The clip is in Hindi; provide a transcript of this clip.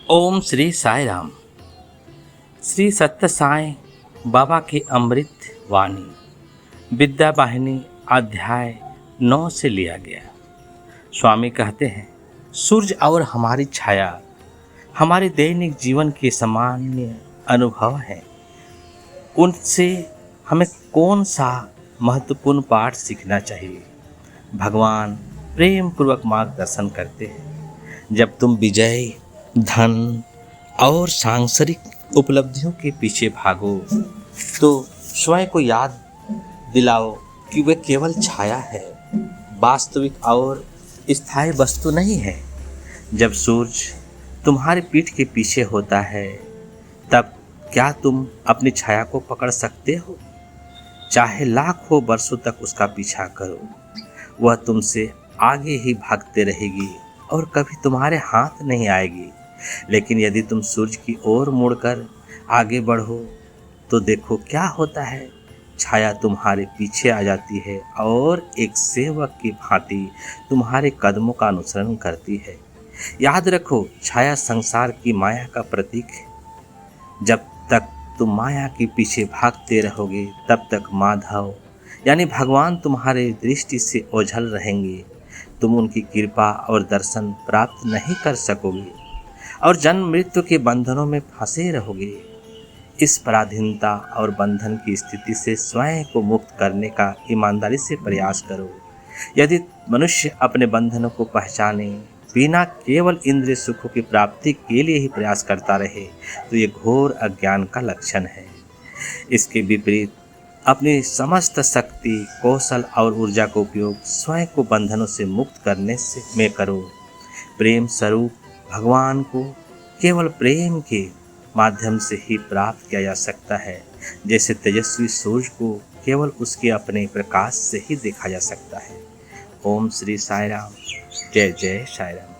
ओम श्री साई राम। श्री सत्य साई बाबा की अमृत वाणी विद्या वाहिनी अध्याय 9 से लिया गया। स्वामी कहते हैं, सूर्य और हमारी छाया हमारे दैनिक जीवन के सामान्य अनुभव हैं। उनसे हमें कौन सा महत्वपूर्ण पाठ सीखना चाहिए? भगवान प्रेम पूर्वक मार्गदर्शन करते हैं। जब तुम विजय, धन और सांसारिक उपलब्धियों के पीछे भागो तो स्वयं को याद दिलाओ कि वे केवल छाया है, वास्तविक और स्थायी वस्तु नहीं है। जब सूरज तुम्हारी पीठ के पीछे होता है, तब क्या तुम अपनी छाया को पकड़ सकते हो? चाहे लाखों वर्षों तक उसका पीछा करो, वह तुमसे आगे ही भागते रहेगी और कभी तुम्हारे हाथ नहीं आएगी। लेकिन यदि तुम सूर्य की ओर मुड़कर आगे बढ़ो तो देखो क्या होता है। छाया तुम्हारे पीछे आ जाती है और एक सेवक की भांति तुम्हारे कदमों का अनुसरण करती है। याद रखो, छाया संसार की माया का प्रतीक है। जब तक तुम माया के पीछे भागते रहोगे, तब तक माधव यानी भगवान तुम्हारे दृष्टि से ओझल रहेंगे। तुम उनकी कृपा और दर्शन प्राप्त नहीं कर सकोगे और जन्म मृत्यु के बंधनों में फंसे रहोगे। इस पराधीनता और बंधन की स्थिति से स्वयं को मुक्त करने का ईमानदारी से प्रयास करो। यदि मनुष्य अपने बंधनों को पहचाने बिना केवल इंद्रिय सुखों की प्राप्ति के लिए ही प्रयास करता रहे तो ये घोर अज्ञान का लक्षण है। इसके विपरीत अपनी समस्त शक्ति, कौशल और ऊर्जा का उपयोग स्वयं को बंधनों से मुक्त करने में करो। प्रेम स्वरूप भगवान को केवल प्रेम के माध्यम से ही प्राप्त किया जा सकता है, जैसे तेजस्वी सूर्य को केवल उसके अपने प्रकाश से ही देखा जा सकता है। ओम श्री साई राम। जय जय साई राम।